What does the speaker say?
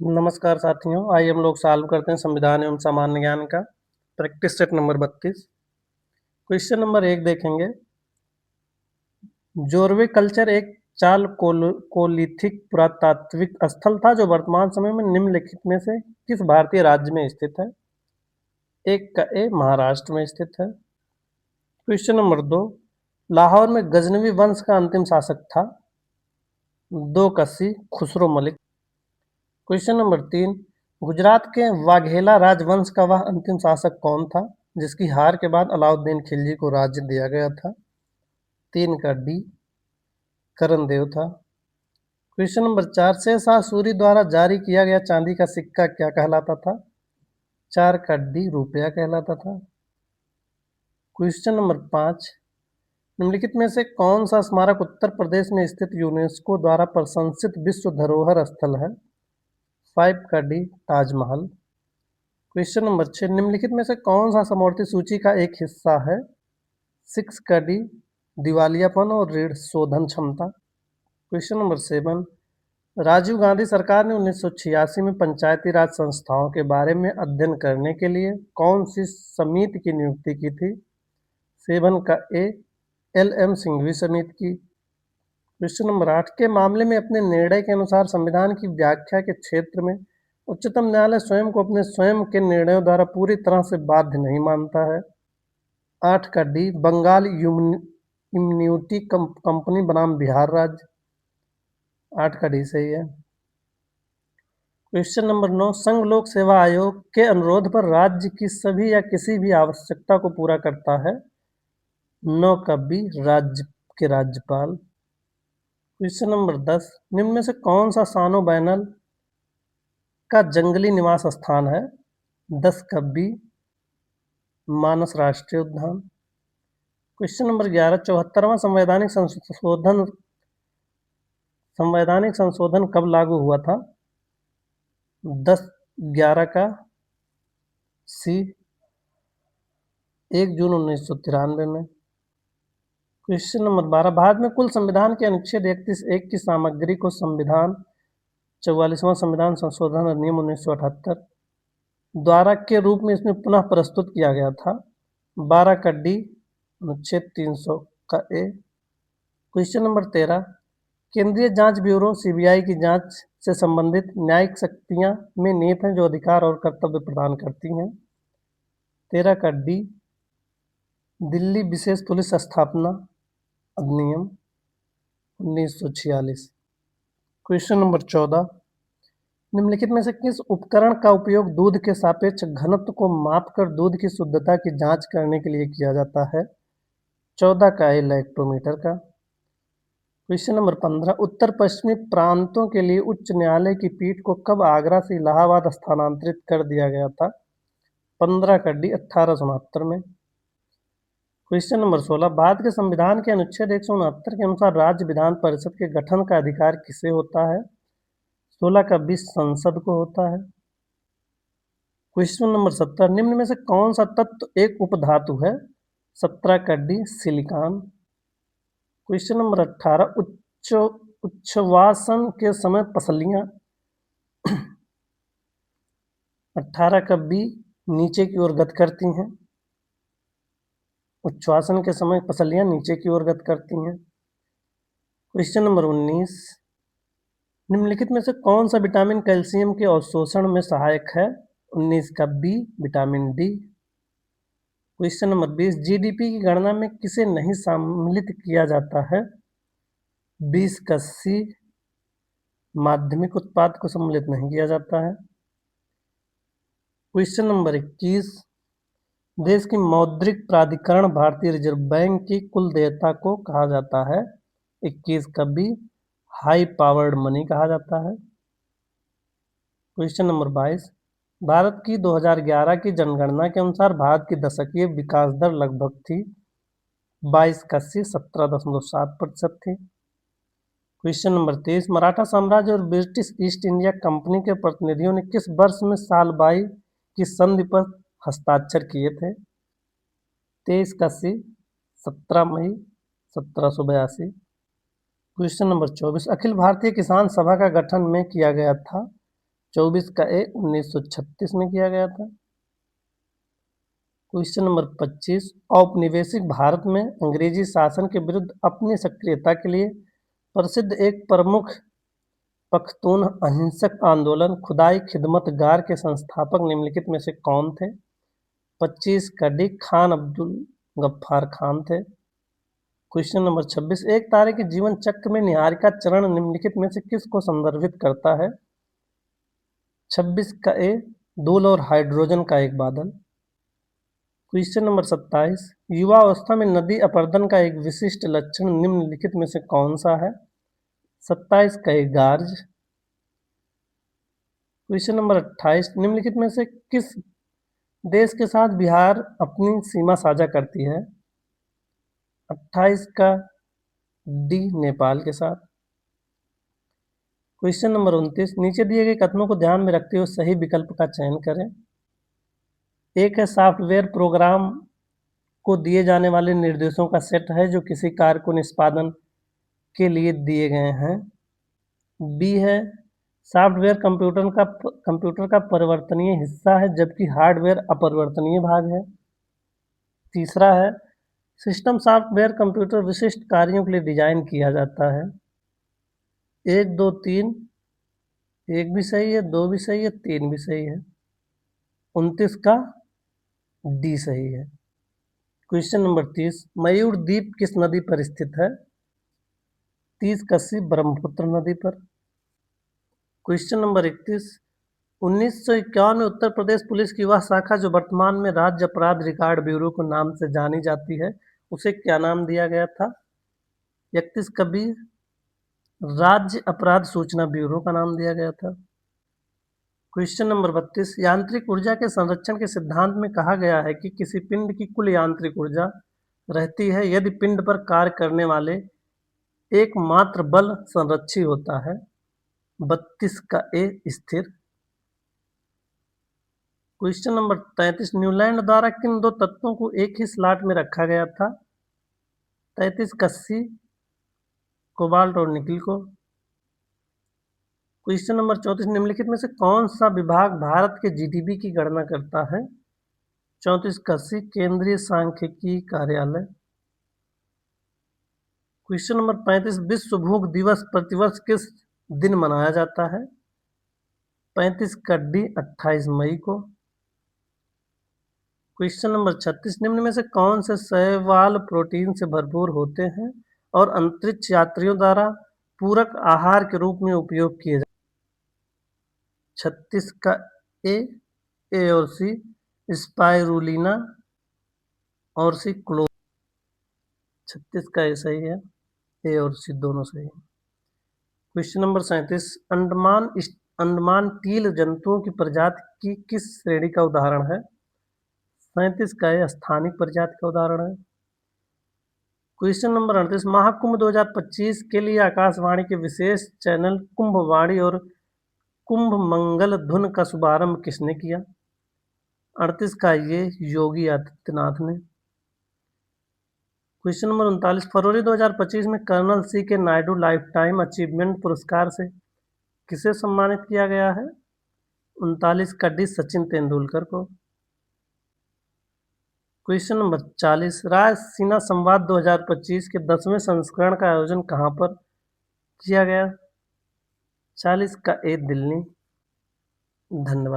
नमस्कार साथियों, आइए हम लोग सॉल्व करते हैं संविधान एवं सामान्य ज्ञान का practice set number 32। Question number 1 देखेंगे। जोरवे कल्चर एक चालकोलिथिक पुरातात्विक स्थल था जो वर्तमान समय में निम्नलिखित में से किस भारतीय राज्य में स्थित है? एक का ए महाराष्ट्र में स्थित है। क्वेश्चन नंबर 2, लाहौर में गजनवी वंश का अंतिम शासक था? 2 का सी खुसरो मलिक। क्वेश्चन नंबर 3, गुजरात के वाघेला राजवंश का वह अंतिम शासक कौन था जिसकी हार के बाद अलाउद्दीन खिलजी को राज्य दिया गया था? 3 का डी करण देव था। क्वेश्चन नंबर 4, शेरशाह सूरी द्वारा जारी किया गया चांदी का सिक्का क्या कहलाता था? 4 का डी रुपया कहलाता था। क्वेश्चन नंबर 5, निम्नलिखित में से कौन सा स्मारक उत्तर प्रदेश में स्थित यूनेस्को द्वारा प्रशंसित विश्व धरोहर स्थल है? 5 का डी ताजमहल। क्वेश्चन नंबर 6, निम्नलिखित में से कौन सा समवर्ती सूची का एक हिस्सा है? 6 का डी दिवालियापन और ऋण शोधन क्षमता। क्वेश्चन नंबर 7, राजीव गांधी सरकार ने 1986 में पंचायती राज संस्थाओं के बारे में अध्ययन करने के लिए कौन सी समिति की नियुक्ति की थी? 7 का ए एल एम सिंघवी समिति की। क्वेश्चन नंबर 8, के मामले में अपने निर्णय के अनुसार संविधान की व्याख्या के क्षेत्र में उच्चतम न्यायालय स्वयं को अपने स्वयं के निर्णयों द्वारा पूरी तरह से बाध्य नहीं मानता है? 8 का डी बंगाल इम्यूनिटी कंपनी बनाम बिहार राज्य। 8 का डी सही है। क्वेश्चन नंबर 9, संघ लोक सेवा आयोग के अनुरोध पर राज्य की सभी या किसी भी आवश्यकता को पूरा करता है? 9 का बी राज्य के राज्यपाल। क्वेश्चन नंबर 10, निम्न में से कौन सा सानो बैनल का जंगली निवास स्थान है? 10 का बी मानस राष्ट्रीय उद्यान। क्वेश्चन नंबर 11, 74वां संवैधानिक संशोधन कब लागू हुआ था? 10/11 का सी 1 जून 1993 में। क्वेश्चन नंबर 12, भारत में कुल संविधान के अनुच्छेद 31(1) की सामग्री को संविधान 44वां संविधान संशोधन अधिनियम 1978 द्वारा के रूप में इसमें पुनः प्रस्तुत किया गया था? 12 का डी अनुच्छेद 300 का ए। क्वेश्चन नंबर 13, केंद्रीय जांच ब्यूरो सीबीआई की जांच से संबंधित न्यायिक शक्तियां में निहित हैं जो अधिकार और कर्तव्य प्रदान करती हैं? 13 का डी दिल्ली विशेष पुलिस स्थापना अधिनियम 1946। क्वेश्चन नंबर 14, निम्नलिखित में से किस उपकरण का उपयोग दूध के सापेक्ष घनत्व को मापकर दूध की शुद्धता की जांच करने के लिए किया जाता है? 14 का ए लैक्टोमीटर का। क्वेश्चन नंबर 15, उत्तर पश्चिमी प्रांतों के लिए उच्च न्यायालय की पीठ को कब आगरा से इलाहाबाद स्थानांतरित कर दिया गया था? 15 का डी 1869 में। क्वेश्चन नंबर 16, भारत के संविधान के अनुच्छेद 169 के अनुसार राज्य विधान परिषद के गठन का अधिकार किसे होता है? 16 का बी संसद को होता है। क्वेश्चन नंबर 17, निम्न में से कौन सा तत्व एक उपधातु है? 17 का डी सिलिकॉन। क्वेश्चन नंबर 18, उच्छ्वासन के समय पसलियां 18 का बी नीचे की ओर गति करती हैं। उच्छ्वासन के समय पसलियां नीचे की ओर गति करती हैं। क्वेश्चन नंबर 19, निम्नलिखित में से कौन सा विटामिन कैल्शियम के अवशोषण में सहायक है? 19 का B vitamin D. Question number 20, GDP की गणना में किसे नहीं सम्मिलित किया जाता है? 20 का सी माध्यमिक उत्पाद को सम्मिलित नहीं किया जाता है। क्वेश्चन नंबर 21, देश की मौद्रिक प्राधिकरण भारतीय रिजर्व बैंक की कुल देयता को कहा जाता है? 21 का बी हाई पावर्ड मनी कहा जाता है। क्वेश्चन नंबर 22, भारत की 2011 की जनगणना के अनुसार भारत की दशकीय विकास दर लगभग थी? 22 का सी 17.7% थी। क्वेश्चन नंबर 23, मराठा साम्राज्य और ब्रिटिश ईस्ट इंडिया कंपनी के प्रतिनिधियों ने किस वर्ष में सालबाई की संधि पर हस्ताक्षर किए थे? 23 का सी 17 मई 1782। क्वेश्चन नंबर 24, अखिल भारतीय किसान सभा का गठन में किया गया था? 24 का ए 1936 में किया गया था। क्वेश्चन नंबर 25, औपनिवेशिक भारत में अंग्रेजी शासन के विरुद्ध अपनी सक्रियता के लिए प्रसिद्ध एक प्रमुख पख्तून अहिंसक आंदोलन खुदाई खिदमतगार के संस्थापक निम्नलिखित में से कौन थे? 25 का डी खान अब्दुल गफ्फार खान थे। क्वेश्चन नंबर 26, एक तारे के जीवन चक्र में निहारिका चरण निम्नलिखित में से किसको संदर्भित करता है? 26 का ए धूल और हाइड्रोजन का एक बादल। क्वेश्चन नंबर 27, युवावस्था में नदी अपरदन का एक विशिष्ट लक्षण निम्नलिखित में से कौन सा है? 27 का ए गार्ज। क्वेश्चन नंबर 28, निम्नलिखित में से किस देश के साथ बिहार अपनी सीमा साझा करती है? 28 का डी नेपाल के साथ। क्वेश्चन नंबर 29, नीचे दिए गए कथनों को ध्यान में रखते हुए सही विकल्प का चयन करें। एक है सॉफ्टवेयर प्रोग्राम को दिए जाने वाले निर्देशों का सेट है जो किसी कार्य को निष्पादन के लिए दिए गए हैं। बी है सॉफ्टवेयर कंप्यूटर का परिवर्तनीय हिस्सा है जबकि हार्डवेयर अपरिवर्तनीय भाग है। तीसरा है सिस्टम सॉफ्टवेयर कंप्यूटर विशिष्ट कार्यों के लिए डिजाइन किया जाता है। 1, 2, 3, एक भी सही है, 2 भी सही है, 3 भी सही है। 29 का डी सही है। क्वेश्चन नंबर 30, मयूर द्वीप किस नदी पर स्थित है? 30 का सी ब्रह्मपुत्र नदी पर। क्वेश्चन नंबर 31, 1951 में उत्तर प्रदेश पुलिस की वह शाखा जो वर्तमान में राज्य अपराध रिकॉर्ड ब्यूरो के नाम से जानी जाती है उसे क्या नाम दिया गया था? 31 का बी राज्य अपराध सूचना ब्यूरो का नाम दिया गया था। क्वेश्चन नंबर 32, यांत्रिक ऊर्जा के संरक्षण के सिद्धांत में कहा गया है कि किसी पिंड की कुल यांत्रिक ऊर्जा रहती है यदि पिंड पर कार्य करने वाले एकमात्र बल संरक्षी होता है। 32 का ए स्थिर। क्वेश्चन नंबर 33, न्यूलैंड द्वारा किन दो तत्वों को एक ही स्लॉट में रखा गया था? 33 का सी कोबाल्ट और निकल को। क्वेश्चन नंबर 34, निम्नलिखित में से कौन सा विभाग भारत के जीडीपी की गणना करता है? 34 का सी केंद्रीय सांख्यिकी कार्यालय। क्वेश्चन नंबर 35, विश्व भूख दिवस प्रतिवर्ष किस दिन मनाया जाता है? 35 का डी 28 मई को। क्वेश्चन नंबर 36, निम्न में से कौन से शैवाल प्रोटीन से भरपूर होते हैं और अंतरिक्ष यात्रियों द्वारा पूरक आहार के रूप में उपयोग किए जाते हैं? 36 का ए और सी स्पाइरुलिना और सी क्लो। 36 का ए सही है, ए और सी दोनों सही है। क्वेश्चन नंबर 37, अंडमान टील जंतुओं की प्रजाति की किस श्रेणी का उदाहरण है? 37 का ए स्थानिक प्रजाति का उदाहरण है। क्वेश्चन नंबर 38, महाकुंभ 2025 के लिए आकाशवाणी के विशेष चैनल कुंभवाणी और कुंभ मंगल धुन का शुभारंभ किसने किया? 38 का ये योगी आदित्यनाथ ने। क्वेश्चन नंबर 39, फरवरी 2025 में कर्नल सी के नायडू लाइफ टाइम अचीवमेंट पुरस्कार से किसे सम्मानित किया गया है? 39 का डी सचिन तेंदुलकर को। क्वेश्चन नंबर 40, रायसीना संवाद 2025 के 10वें संस्करण का आयोजन कहाँ पर किया गया? 40 का ए दिल्ली। धन्यवाद।